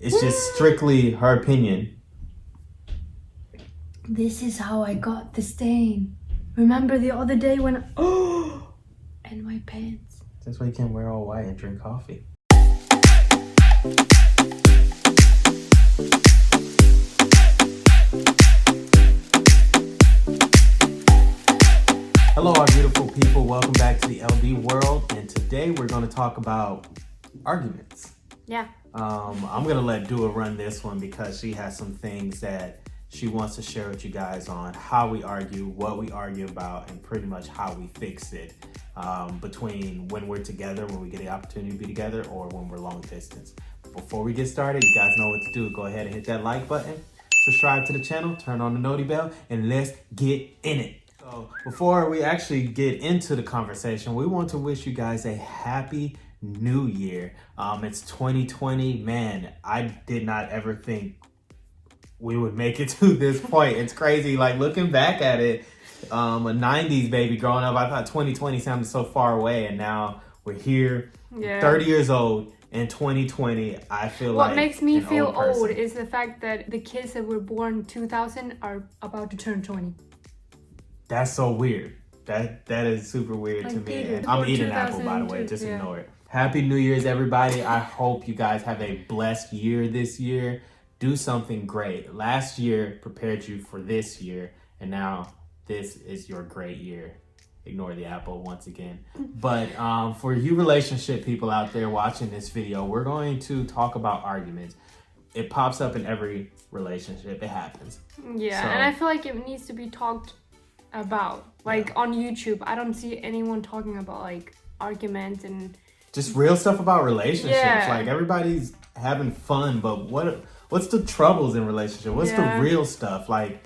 It's just strictly her opinion. This is how I got the stain. Remember the other day when... Oh! And my pants. That's why you can't wear all white and drink coffee. Hello, our beautiful people. Welcome back to the LD world. And today we're going to talk about arguments. Yeah. I'm going to let Dua run this one because she has some things that she wants to share with you guys on how we argue, what we argue about, and pretty much how we fix it between when we're together, when we get the opportunity to be together, or when we're long distance. Before we get started, you guys know what to do. Go ahead and hit that like button, subscribe to the channel, turn on the noti bell, and let's get in it. So before we actually get into the conversation, we want to wish you guys a happy new year. It's 2020. Man, I did not ever think we would make it to this point. It's crazy. Like looking back at it, a 90s baby growing up, I thought 2020 sounded so far away, and now we're here, 30 years old in 2020. I feel what like makes me feel old is the fact that the kids that were born 2000 are about to turn 20. That's so weird. That is super weird to me. I'm eating an apple, by the way. Just ignore it. Happy New Year's, everybody. I hope you guys have a blessed year this year. Do something great. Last year prepared you for this year, and now this is your great year. Ignore the apple once again. But for you relationship people out there watching this video, we're going to talk about arguments. It pops up in every relationship. It happens. Yeah, and I feel like it needs to be talked about. Like on YouTube, I don't see anyone talking about like arguments and just real stuff about relationships. Yeah. Like everybody's having fun, but what's the troubles in relationship? What's the real stuff? Like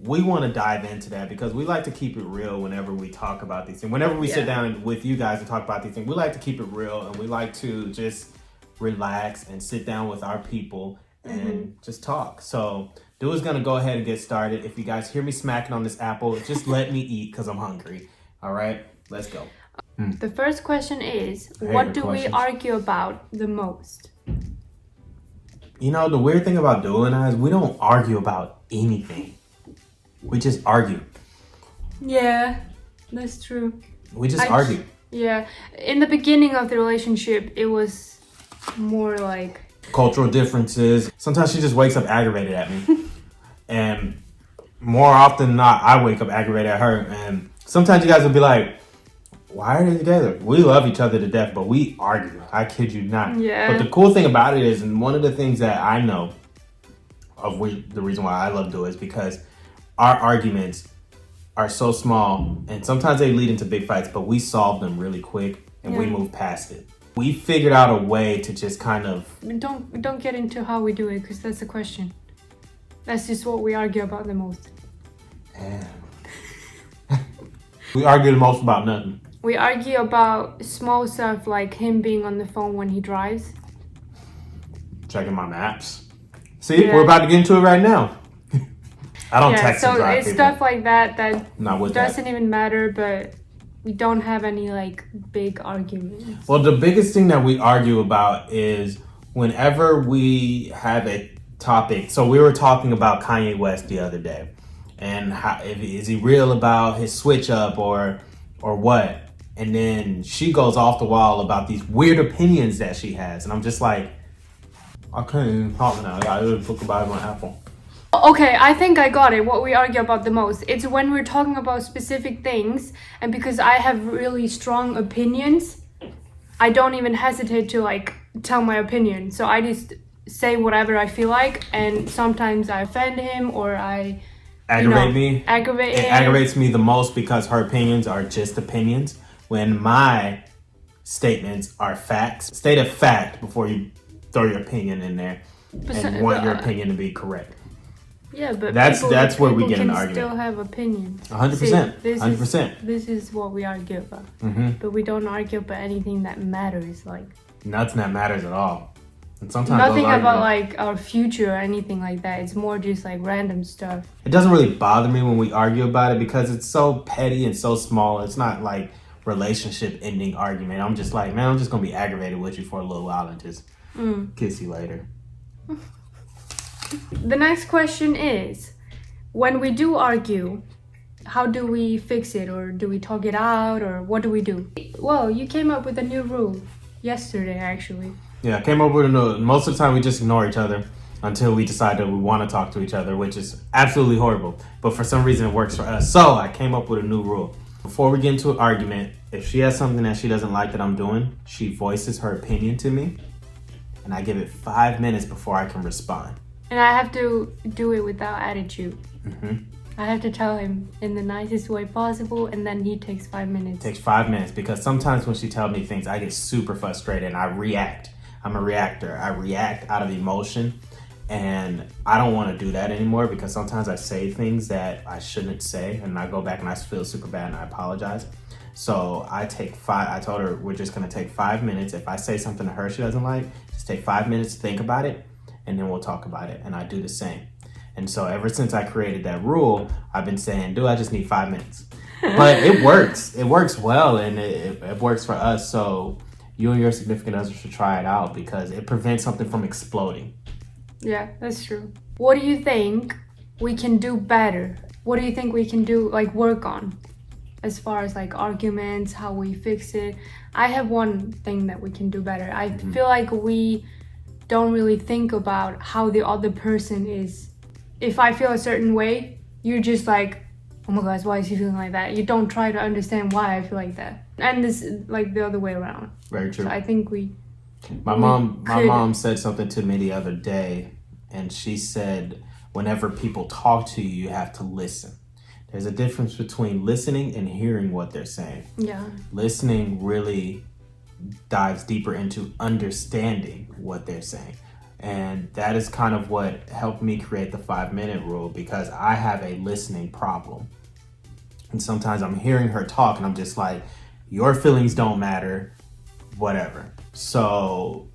we want to dive into that because we like to keep it real whenever we talk about these things. Whenever we sit down with you guys and talk about these things, we like to keep it real, and we like to just relax and sit down with our people and just talk. So Dua's gonna go ahead and get started. If you guys hear me smacking on this apple, just let me eat because I'm hungry. All right, let's go. The first question is, what do we argue about the most? You know, the weird thing about Dua and I is we don't argue about anything. We just argue. Yeah, that's true. We just argue. Yeah, in the beginning of the relationship, it was more like cultural differences. Sometimes she just wakes up aggravated at me. And more often than not, I wake up aggravated at her. And sometimes you guys will be like, why are they together? We love each other to death, but we argue. I kid you not. Yeah. But the cool thing about it is, and one of the things that I know the reason why I love Dua is because our arguments are so small, and sometimes they lead into big fights, but we solve them really quick and we move past it. We figured out a way to just kind of... Don't get into how we do it, because that's the question. That's just what we argue about the most. We argue the most about nothing. We argue about small stuff like him being on the phone when he drives. Checking my maps. See, we're about to get into it right now. I don't text and drive so it's people. stuff like that doesn't that. even matter, but we don't have any like big arguments. Well, the biggest thing that we argue about is whenever we have a topic. So we were talking about Kanye West the other day, and is he real about his switch up or what? And then she goes off the wall about these weird opinions that she has, and I'm just like, I can't even talk now. I gotta talk about my apple. Okay, I think I got it. What we argue about the most. It's when we're talking about specific things, and because I have really strong opinions, I don't even hesitate to like tell my opinion. So I just say whatever I feel like, and sometimes I offend him or I aggravate him. It aggravates me the most because her opinions are just opinions when my statements are facts. State a fact before you throw your opinion in there and want your opinion to be correct. Yeah, but that's where we get an People argument. still have opinions. 100%. 100%. This is what we argue about. But we don't argue about anything that matters, like nothing that matters at all. And sometimes nothing about like our future or anything like that. It's more just like random stuff. It doesn't really bother me when we argue about it because it's so petty and so small. It's not like relationship ending argument. I'm just like, man, I'm just gonna be aggravated with you for a little while and just kiss you later. The next question is, when we do argue, how do we fix it, or do we talk it out, or what do we do? Well, you came up with a new rule yesterday, actually. Yeah, I came up with most of the time we just ignore each other until we decide that we want to talk to each other, which is absolutely horrible. But for some reason it works for us. So I came up with a new rule. Before we get into an argument, if she has something that she doesn't like that I'm doing, she voices her opinion to me, and I give it 5 minutes before I can respond. And I have to do it without attitude. Mm-hmm. I have to tell him in the nicest way possible, and then he takes 5 minutes. It takes 5 minutes because sometimes when she tells me things, I get super frustrated and I react. I'm a reactor. I react out of emotion, and I don't want to do that anymore because sometimes I say things that I shouldn't say, and I go back and I feel super bad and I apologize. So I told her we're just going to take 5 minutes. If I say something to her she doesn't like, just take 5 minutes to think about it, and then we'll talk about it. And I do the same. And so ever since I created that rule, I've been saying, I just need 5 minutes. But it works. It works well, and it works for us. So you and your significant other should try it out because it prevents something from exploding. Yeah, that's true. What do you think we can do better? What do you think we can do, like, work on? As far as like arguments, how we fix it. I have one thing that we can do better. I feel like we don't really think about how the other person is. If I feel a certain way, you're just like, oh my gosh, why is he feeling like that? You don't try to understand why I feel like that. And this is like the other way around. Very true. So I think my mom said something to me the other day, and she said, whenever people talk to you, you have to listen. There's a difference between listening and hearing what they're saying. Yeah. Listening really dives deeper into understanding what they're saying. And that is kind of what helped me create the 5 minute rule, because I have a listening problem. And sometimes I'm hearing her talk and I'm just like, your feelings don't matter, whatever. So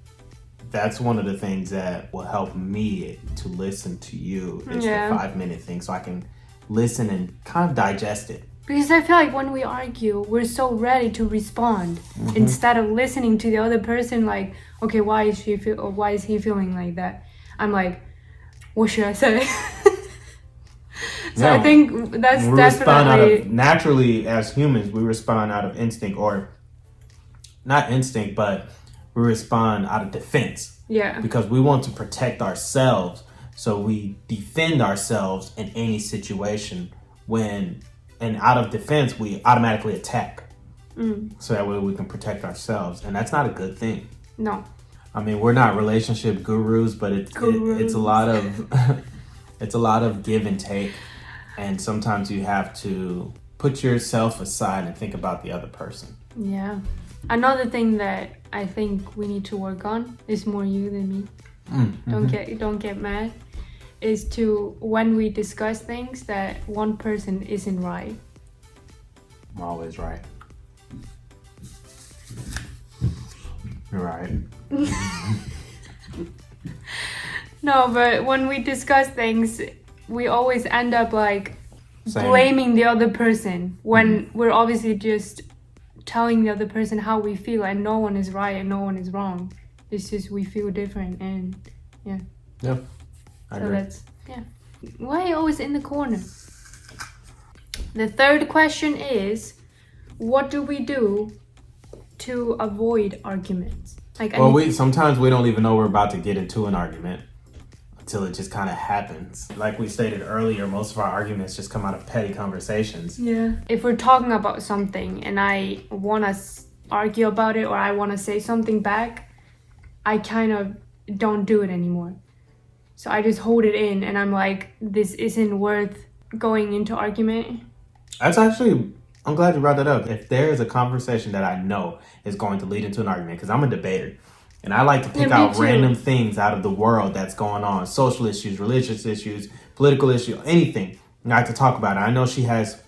that's one of the things that will help me to listen to you is the 5 minute thing, so I can listen and kind of digest it. Because I feel like when we argue, we're so ready to respond instead of listening to the other person. Like, okay, why is he feeling like that? I'm like, what should I say? So I think that's definitely naturally as humans. We respond out of instinct, or not instinct, but we respond out of defense. Yeah. Because we want to protect ourselves. So we defend ourselves in any situation and out of defense, we automatically attack. So that way we can protect ourselves. And that's not a good thing. No. I mean, we're not relationship gurus, but it's a lot of, it's a lot of give and take. And sometimes you have to put yourself aside and think about the other person. Yeah. Another thing that I think we need to work on is more you than me. Don't get mad. Is to, when we discuss things, that one person isn't right. I'm always right. You're right. No, but when we discuss things, we always end up like blaming the other person when we're obviously just telling the other person how we feel, and no one is right and no one is wrong. It's just we feel different, and yeah. Yep. I agree. That's, yeah. Why are you always in the corner? The third question is, what do we do to avoid arguments? Sometimes we don't even know we're about to get into an argument until it just kind of happens. Like we stated earlier, most of our arguments just come out of petty conversations. Yeah. If we're talking about something and I want to argue about it, or I want to say something back, I kind of don't do it anymore. So I just hold it in, and I'm like, this isn't worth going into argument. I'm glad you brought that up. If there is a conversation that I know is going to lead into an argument, because I'm a debater, and I like to pick out random things out of the world that's going on, social issues, religious issues, political issues, anything. And I like to talk about it. I know she has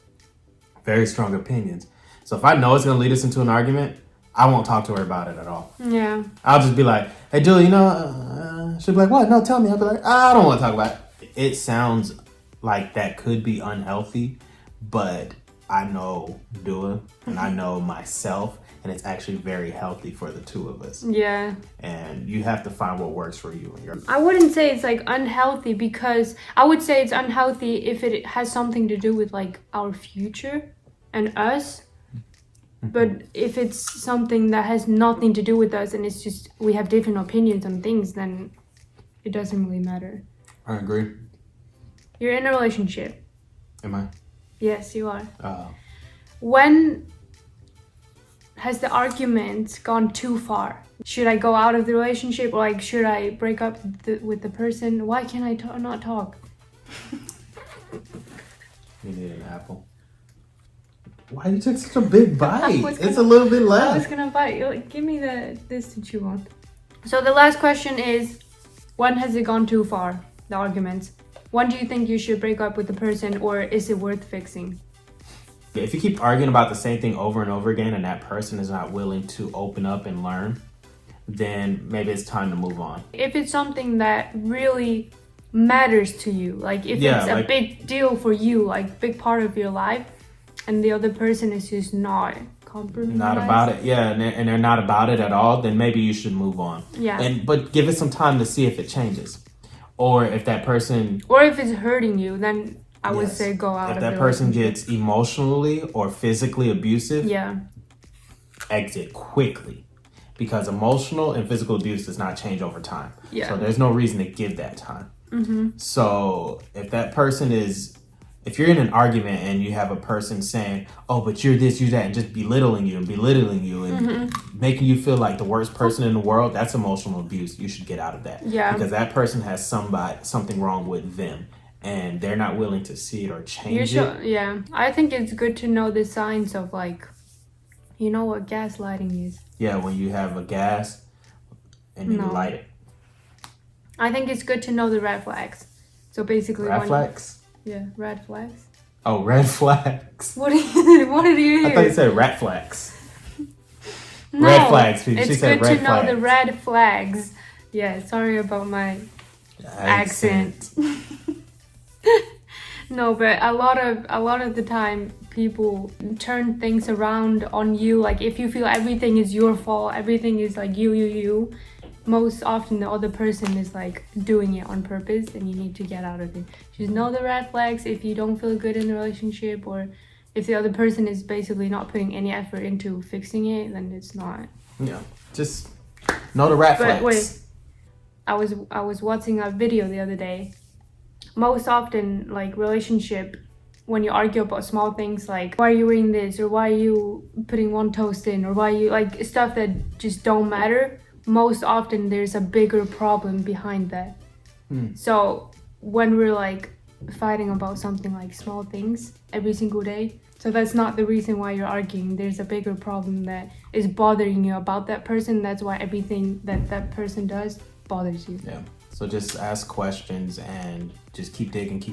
very strong opinions. So if I know it's going to lead us into an argument, I won't talk to her about it at all. Yeah. I'll just be like, hey, Julie, she'll be like, what? No, tell me. I'll be like, I don't want to talk about it. It sounds like that could be unhealthy, but I know Dua and I know myself, and it's actually very healthy for the two of us. Yeah. And you have to find what works for you. I wouldn't say it's like unhealthy, because I would say it's unhealthy if it has something to do with like our future and us. But if it's something that has nothing to do with us and it's just we have different opinions on things, then it doesn't really matter. I agree. You're in a relationship. Am I? Yes, you are. Oh. When has the argument gone too far? Should I go out of the relationship, or like should I break up with the person? Why can't I not talk? You need an apple. Why you took such a big bite? It's a little bit left. I was gonna bite. Like, give me this to chew on. So the last question is, when has it gone too far? The arguments. When do you think you should break up with the person, or is it worth fixing? If you keep arguing about the same thing over and over again and that person is not willing to open up and learn, then maybe it's time to move on. If it's something that really matters to you, like if it's a big deal for you, like big part of your life, and the other person is just not compromising. Not about it, yeah, and they're not about it at all, then maybe you should move on. Yeah. But give it some time to see if it changes. Or if that person... Or if it's hurting you, then I would say go out of the relationship. If that person gets emotionally or physically abusive, exit quickly. Because emotional and physical abuse does not change over time. Yeah. So there's no reason to give that time. Mm-hmm. So if that person is... If you're in an argument and you have a person saying, oh, but you're this, you're that, and just belittling you and making you feel like the worst person in the world, that's emotional abuse. You should get out of that. Yeah. Because that person has something wrong with them, and they're not willing to see it or change it. Yeah. I think it's good to know the signs of, like, you know what gaslighting is? Yeah, when you have a gas and you light it. I think it's good to know the red flags. So basically... Red flags? Yeah, red flags. Oh, red flags. What did you hear? I thought you said rat flags. No, red flags. She it's said good red to know flags. the red flags. Yeah, sorry about my accent. No, but a lot of the time people turn things around on you. Like if you feel everything is your fault, everything is like you. Most often the other person is like doing it on purpose, and you need to get out of it. Just know the red flags if you don't feel good in the relationship, or if the other person is basically not putting any effort into fixing it, then it's not. Yeah, just know the red flags. But wait, I was watching a video the other day. Most often, like relationship, when you argue about small things like why are you wearing this, or why are you putting one toast in, or why you like stuff that just don't matter. Most often there's a bigger problem behind that. So when we're like fighting about something like small things every single day, so that's not the reason why you're arguing. There's a bigger problem that is bothering you about that person. That's why everything that person does bothers you. Yeah. So just ask questions and just keep digging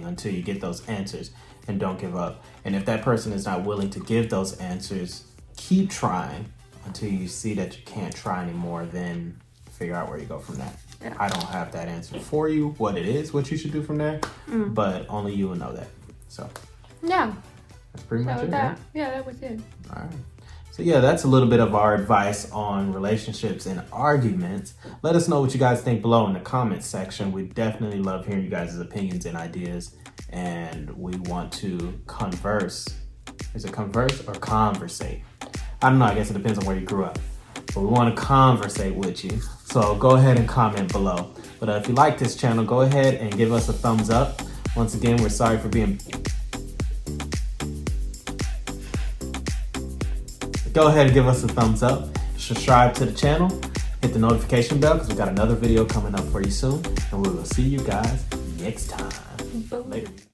until you get those answers, and don't give up. And if that person is not willing to give those answers, keep trying until you see that you can't try anymore, then figure out where you go from that. Yeah. I don't have that answer for you, what it is, what you should do from there, but only you will know that. So yeah, that's pretty much it. Right? Yeah, that was it. All right. So yeah, that's a little bit of our advice on relationships and arguments. Let us know what you guys think below in the comments section. We definitely love hearing you guys' opinions and ideas, and we want to converse. Is it converse or conversate? I don't know, I guess it depends on where you grew up. But we want to conversate with you. So go ahead and comment below. But if you like this channel, go ahead and give us a thumbs up. Once again, we're sorry for being... Go ahead and give us a thumbs up. Subscribe to the channel. Hit the notification bell because we got another video coming up for you soon. And we will see you guys next time. Later.